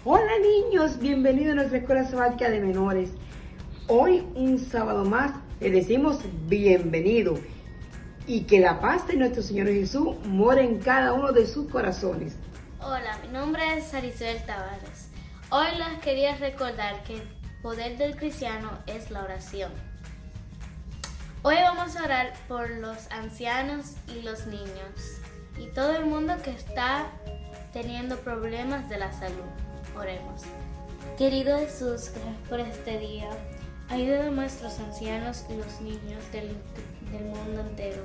Hola niños, bienvenidos a nuestra escuela sabática de menores. Hoy un sábado más les decimos bienvenido y que la paz de nuestro Señor Jesús more en cada uno de sus corazones. Hola, mi nombre es Sarisel Tavares. Hoy les quería recordar que el poder del cristiano es la oración. Hoy vamos a orar por los ancianos y los niños y todo el mundo que está teniendo problemas de la salud. Oremos. Querido Jesús, gracias por este día. Ayuda a nuestros ancianos y los niños del mundo entero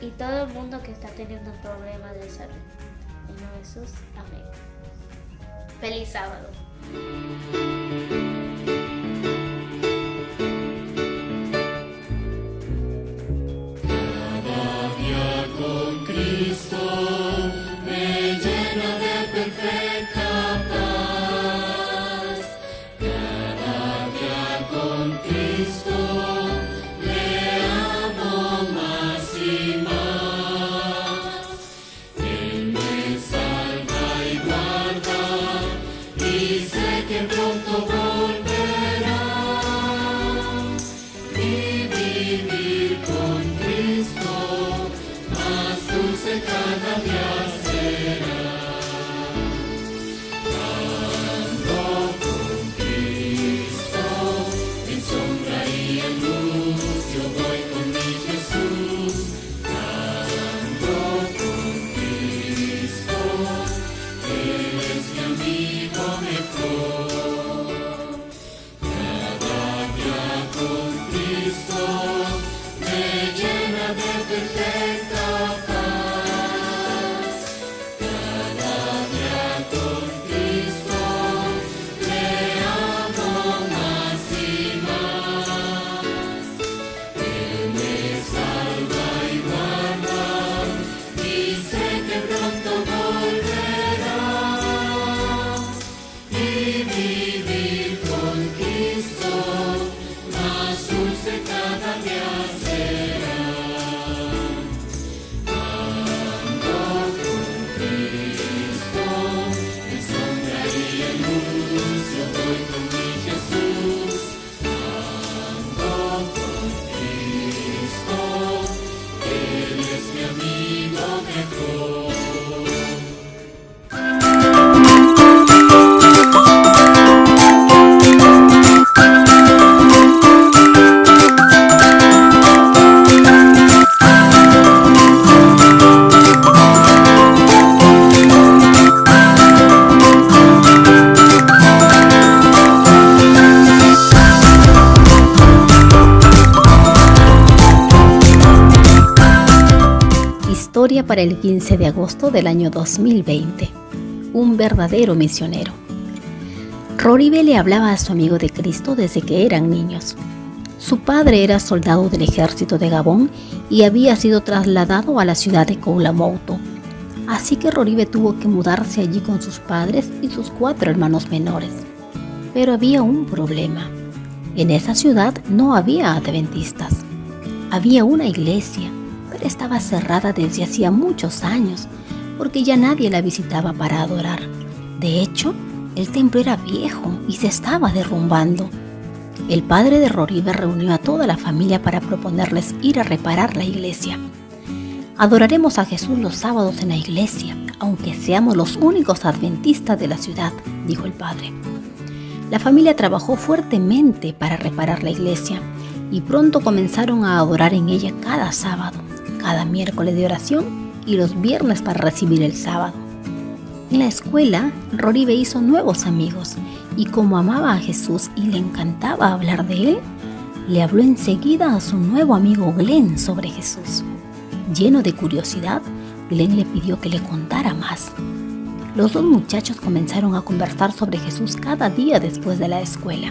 y todo el mundo que está teniendo problemas de salud. En el nombre de Jesús, amén. Feliz sábado. Cada día con Cristo me llena de perfecta paz. Cada día con Cristo le amo más y más. Él me salva y guarda y sé que pronto volverá. Y vivir con Cristo más dulce cada día será. Ando con Cristo en sombra y en luz, yo voy con mi Jesús. Ando con Cristo, Él es mi amigo mejor. Cada día con Cristo me llena de perfecta paz. Cada día con Cristo le amo más y más. Él me salva y guarda y sé que pronto volverá. Y vivir con Cristo más dulce cada día será. Ando con Cristo en sombra y en luz, yo voy con mi Jesús. Ando con Cristo, Él es mi amigo mejor. Historia para el 15 de agosto del año 2020. Un verdadero misionero. Roribe le hablaba a su amigo de Cristo desde que eran niños. Su padre era soldado del ejército de Gabón y había sido trasladado a la ciudad de Koulamouto. Así que Roribe tuvo que mudarse allí con sus padres y sus 4 hermanos menores. Pero había un problema. En esa ciudad no había adventistas. Había una iglesia, pero estaba cerrada desde hacía muchos años, porque ya nadie la visitaba para adorar. De hecho, el templo era viejo y se estaba derrumbando. El padre de Roribe reunió a toda la familia para proponerles ir a reparar la iglesia. Adoraremos a Jesús los sábados en la iglesia, aunque seamos los únicos adventistas de la ciudad, dijo el padre. La familia trabajó fuertemente para reparar la iglesia y pronto comenzaron a adorar en ella cada sábado, cada miércoles de oración y los viernes para recibir el sábado. En la escuela, Roribe hizo nuevos amigos y como amaba a Jesús y le encantaba hablar de él, le habló enseguida a su nuevo amigo Glenn sobre Jesús. Lleno de curiosidad, Glenn le pidió que le contara más. Los dos muchachos comenzaron a conversar sobre Jesús cada día después de la escuela.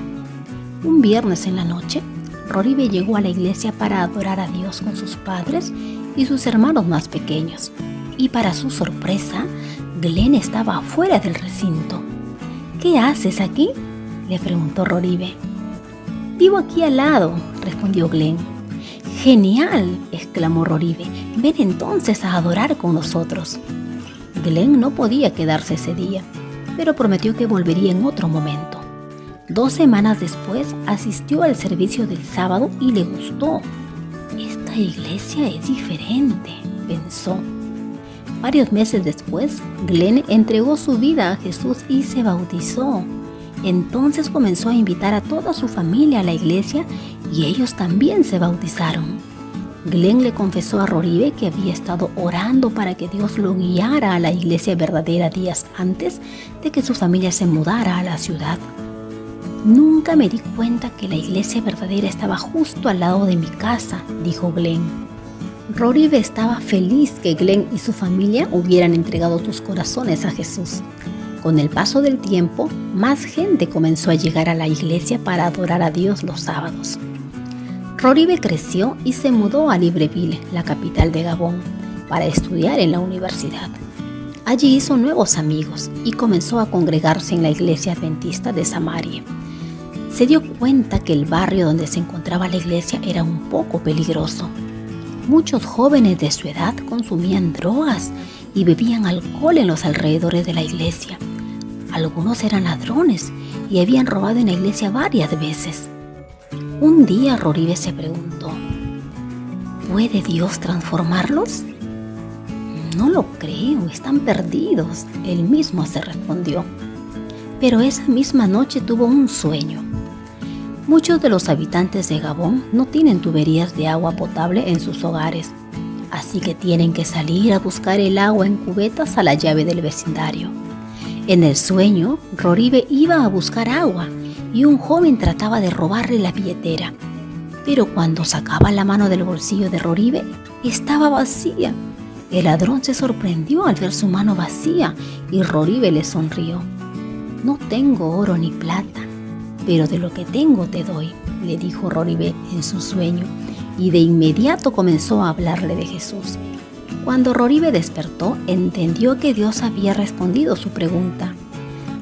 Un viernes en la noche, Roribe llegó a la iglesia para adorar a Dios con sus padres y sus hermanos más pequeños. Y para su sorpresa, Glenn estaba afuera del recinto. ¿Qué haces aquí?, le preguntó Roribe. Vivo aquí al lado, respondió Glenn. ¡Genial!, exclamó Roribe. Ven entonces a adorar con nosotros. Glenn no podía quedarse ese día. pero prometió que volvería en otro momento. 2 semanas después asistió al servicio del sábado y le gustó. Esta iglesia es diferente, pensó. Varios meses después, Glenn entregó su vida a Jesús y se bautizó. Entonces comenzó a invitar a toda su familia a la iglesia y ellos también se bautizaron. Glenn le confesó a Roribe que había estado orando para que Dios lo guiara a la iglesia verdadera días antes de que su familia se mudara a la ciudad. Nunca me di cuenta que la iglesia verdadera estaba justo al lado de mi casa, dijo Glenn. Roribe estaba feliz que Glenn y su familia hubieran entregado sus corazones a Jesús. Con el paso del tiempo, más gente comenzó a llegar a la iglesia para adorar a Dios los sábados. Roribe creció y se mudó a Libreville, la capital de Gabón, para estudiar en la universidad. Allí hizo nuevos amigos y comenzó a congregarse en la iglesia adventista de Samaria. Se dio cuenta que el barrio donde se encontraba la iglesia era un poco peligroso. Muchos jóvenes de su edad consumían drogas y bebían alcohol en los alrededores de la iglesia. Algunos eran ladrones y habían robado en la iglesia varias veces. Un día Roribe se preguntó, ¿puede Dios transformarlos? No lo creo, están perdidos, él mismo se respondió. Pero esa misma noche tuvo un sueño. Muchos de los habitantes de Gabón no tienen tuberías de agua potable en sus hogares, así que tienen que salir a buscar el agua en cubetas a la llave del vecindario. En el sueño, Roribe iba a buscar agua y un joven trataba de robarle la billetera. Pero cuando sacaba la mano del bolsillo de Roribe, estaba vacía. El ladrón se sorprendió al ver su mano vacía y Roribe le sonrió. «No tengo oro ni plata, pero de lo que tengo te doy», le dijo Roribe en su sueño, y de inmediato comenzó a hablarle de Jesús. Cuando Roribe despertó, entendió que Dios había respondido su pregunta.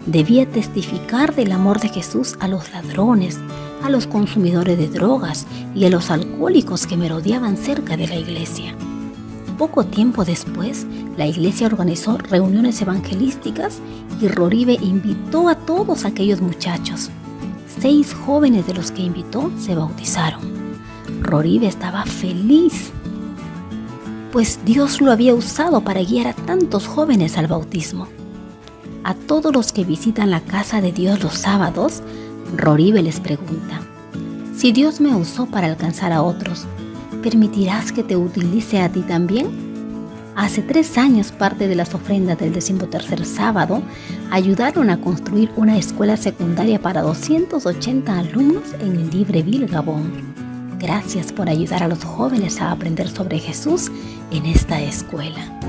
Debía testificar del amor de Jesús a los ladrones, a los consumidores de drogas y a los alcohólicos que merodeaban cerca de la iglesia. Poco tiempo después, la iglesia organizó reuniones evangelísticas y Roribe invitó a todos aquellos muchachos. 6 jóvenes de los que invitó se bautizaron. Roribe estaba feliz, pues Dios lo había usado para guiar a tantos jóvenes al bautismo. A todos los que visitan la casa de Dios los sábados, Roribe les pregunta, si Dios me usó para alcanzar a otros, ¿permitirás que te utilice a ti también? Hace 3 años, parte de las ofrendas del 13º sábado ayudaron a construir una escuela secundaria para 280 alumnos en Libreville, Gabón. Gracias por ayudar a los jóvenes a aprender sobre Jesús en esta escuela.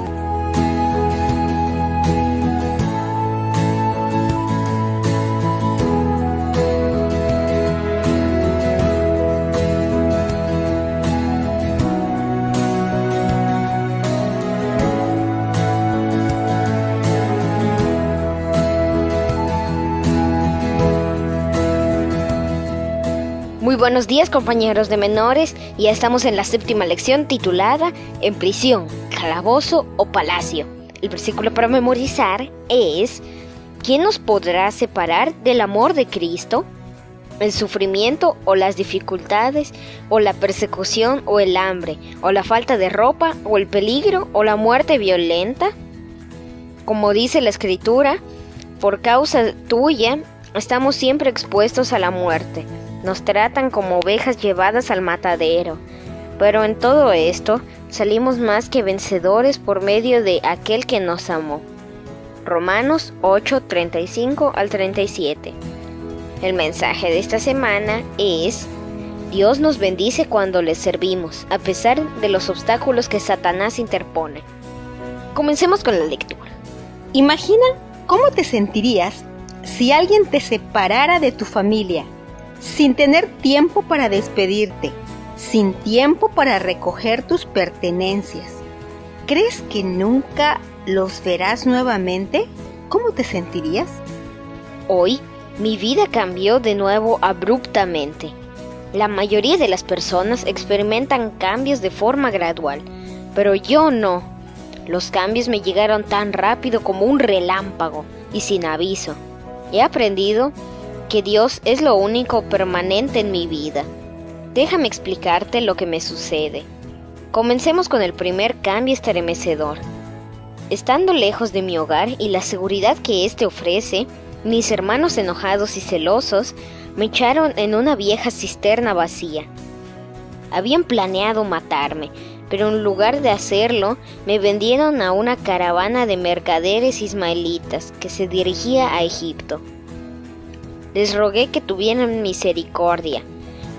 Muy buenos días, compañeros de menores, ya estamos en la 7ª lección titulada En prisión, calabozo o palacio. El versículo para memorizar es: ¿quién nos podrá separar del amor de Cristo? ¿El sufrimiento o las dificultades, o la persecución o el hambre, o la falta de ropa, o el peligro o la muerte violenta? Como dice la Escritura, por causa tuya estamos siempre expuestos a la muerte. Nos tratan como ovejas llevadas al matadero. Pero en todo esto salimos más que vencedores por medio de aquel que nos amó. Romanos 8:35 al 37. El mensaje de esta semana es: Dios nos bendice cuando le servimos, a pesar de los obstáculos que Satanás interpone. Comencemos con la lectura. Imagina cómo te sentirías si alguien te separara de tu familia, sin tener tiempo para despedirte, sin tiempo para recoger tus pertenencias. ¿Crees que nunca los verás nuevamente? ¿Cómo te sentirías? Hoy, mi vida cambió de nuevo abruptamente. La mayoría de las personas experimentan cambios de forma gradual, pero yo no. Los cambios me llegaron tan rápido como un relámpago. y sin aviso. He aprendido que Dios es lo único permanente en mi vida. Déjame explicarte lo que me sucede. Comencemos con el primer cambio estremecedor. Estando lejos de mi hogar y la seguridad que éste ofrece, mis hermanos enojados y celosos me echaron en una vieja cisterna vacía. Habían planeado matarme, pero en lugar de hacerlo, me vendieron a una caravana de mercaderes ismaelitas que se dirigía a Egipto. Les rogué que tuvieran misericordia,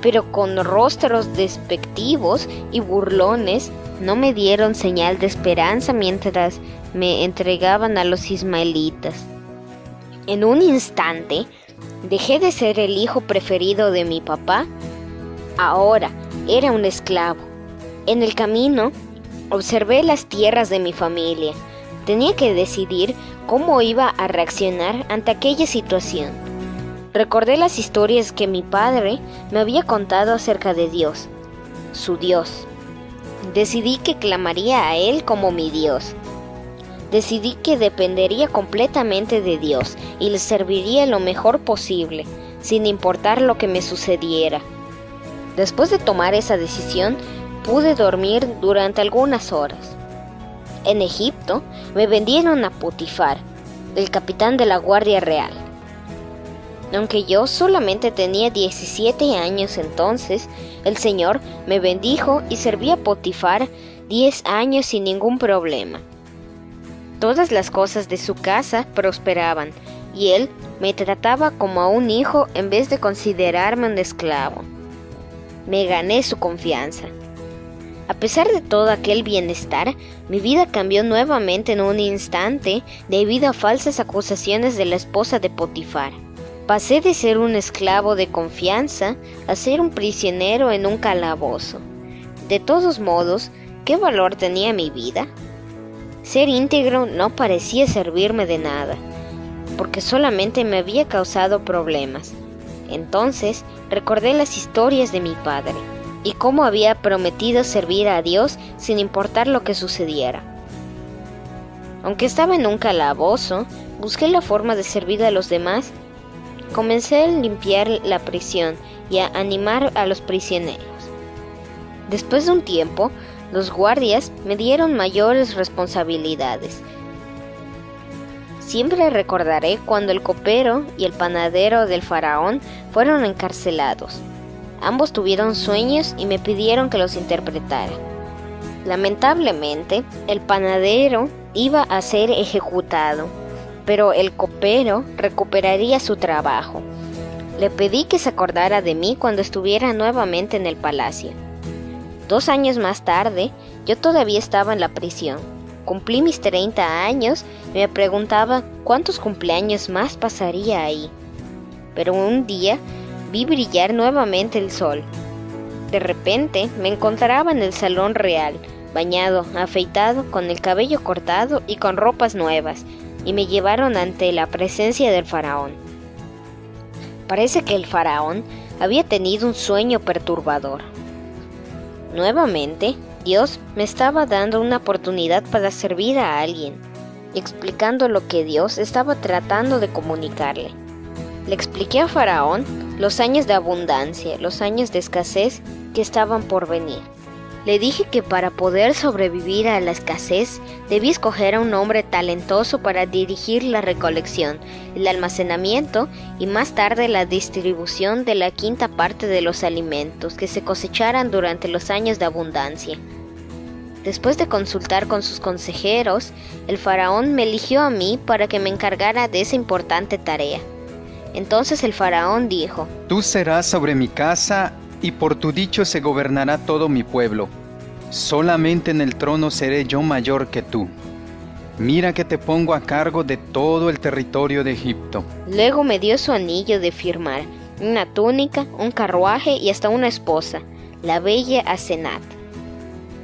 pero con rostros despectivos y burlones no me dieron señal de esperanza mientras me entregaban a los ismaelitas. En un instante, dejé de ser el hijo preferido de mi papá. Ahora era un esclavo. En el camino, observé las tierras de mi familia. Tenía que decidir cómo iba a reaccionar ante aquella situación. Recordé las historias que mi padre me había contado acerca de Dios, su Dios. Decidí que clamaría a Él como mi Dios. Decidí que dependería completamente de Dios y le serviría lo mejor posible, sin importar lo que me sucediera. Después de tomar esa decisión, pude dormir durante algunas horas. En Egipto me vendieron a Potifar, el capitán de la Guardia Real. Aunque yo solamente tenía 17 años entonces, el Señor me bendijo y serví a Potifar 10 años sin ningún problema. Todas las cosas de su casa prosperaban y él me trataba como a un hijo en vez de considerarme un esclavo. Me gané su confianza. A pesar de todo aquel bienestar, mi vida cambió nuevamente en un instante debido a falsas acusaciones de la esposa de Potifar. Pasé de ser un esclavo de confianza a ser un prisionero en un calabozo. De todos modos, ¿qué valor tenía mi vida? Ser íntegro no parecía servirme de nada, porque solamente me había causado problemas. Entonces recordé las historias de mi padre y cómo había prometido servir a Dios sin importar lo que sucediera. Aunque estaba en un calabozo, busqué la forma de servir a los demás. Comencé a limpiar la prisión y a animar a los prisioneros. Después de un tiempo, los guardias me dieron mayores responsabilidades. Siempre recordaré cuando el copero y el panadero del faraón fueron encarcelados. Ambos tuvieron sueños y me pidieron que los interpretara. Lamentablemente, el panadero iba a ser ejecutado, pero el copero recuperaría su trabajo. Le pedí que se acordara de mí cuando estuviera nuevamente en el palacio. 2 años más tarde, yo todavía estaba en la prisión. Cumplí mis 30 años y me preguntaba cuántos cumpleaños más pasaría ahí. Pero un día vi brillar nuevamente el sol. De repente me encontraba en el salón real, bañado, afeitado, con el cabello cortado y con ropas nuevas, y me llevaron ante la presencia del faraón. Parece que el faraón había tenido un sueño perturbador. Nuevamente, Dios me estaba dando una oportunidad para servir a alguien, explicando lo que Dios estaba tratando de comunicarle. Le expliqué a Faraón los años de abundancia, los años de escasez que estaban por venir. Le dije que para poder sobrevivir a la escasez, debía escoger a un hombre talentoso para dirigir la recolección, el almacenamiento y más tarde la distribución de la 1/5 parte de los alimentos que se cosecharan durante los años de abundancia. Después de consultar con sus consejeros, el faraón me eligió a mí para que me encargara de esa importante tarea. Entonces el faraón dijo: Tú serás sobre mi casa, y por tu dicho se gobernará todo mi pueblo. Solamente en el trono seré yo mayor que tú. Mira que te pongo a cargo de todo el territorio de Egipto. Luego me dio su anillo de firmar, una túnica, un carruaje y hasta una esposa, la bella Asenat.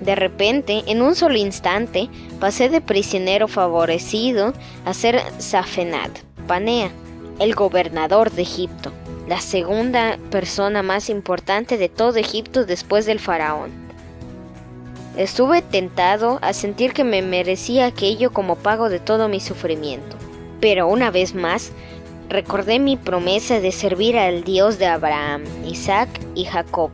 De repente, en un solo instante, pasé de prisionero favorecido a ser Safenat Panea, el gobernador de Egipto, la segunda persona más importante de todo Egipto después del faraón. Estuve tentado a sentir que me merecía aquello como pago de todo mi sufrimiento. Pero una vez más, recordé mi promesa de servir al Dios de Abraham, Isaac y Jacob,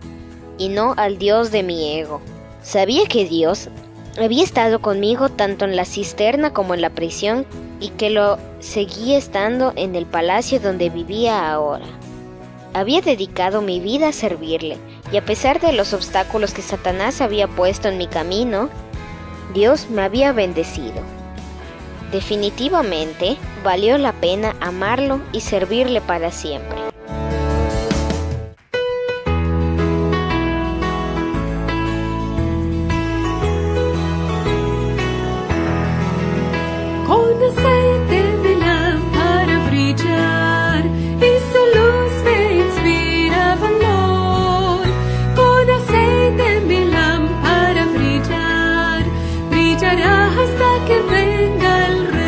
y no al Dios de mi ego. Sabía que Dios había estado conmigo tanto en la cisterna como en la prisión, y que lo seguía estando en el palacio donde vivía ahora. Había dedicado mi vida a servirle, y a pesar de los obstáculos que Satanás había puesto en mi camino, Dios me había bendecido. Definitivamente valió la pena amarlo y servirle para siempre. Con aceite mi lámpara brillar y su luz me inspira valor. Con aceite mi lámpara brillar, brillará hasta que venga el Rey.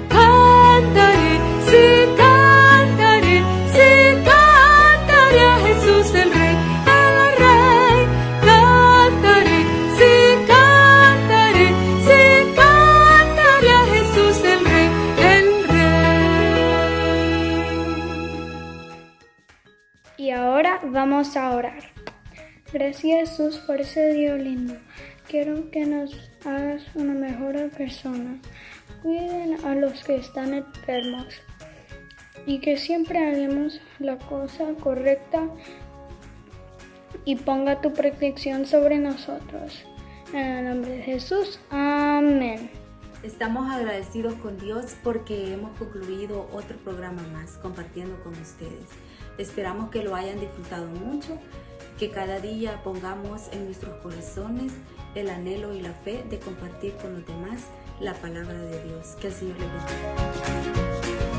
Cantaré, sí cantaré, sí cantaré a Jesús el Rey, el Rey. Cantaré, sí cantaré, sí cantaré a Jesús el Rey, el Rey. Y ahora vamos a orar. Gracias Jesús por ese día lindo. Quiero que nos hagas una mejor persona. Cuiden a los que están enfermos y que siempre hagamos la cosa correcta y ponga tu protección sobre nosotros. En el nombre de Jesús, amén. Estamos agradecidos con Dios porque hemos concluido otro programa más compartiendo con ustedes. Esperamos que lo hayan disfrutado mucho, que cada día pongamos en nuestros corazones el anhelo y la fe de compartir con los demás la palabra de Dios. Que el Señor les bendiga.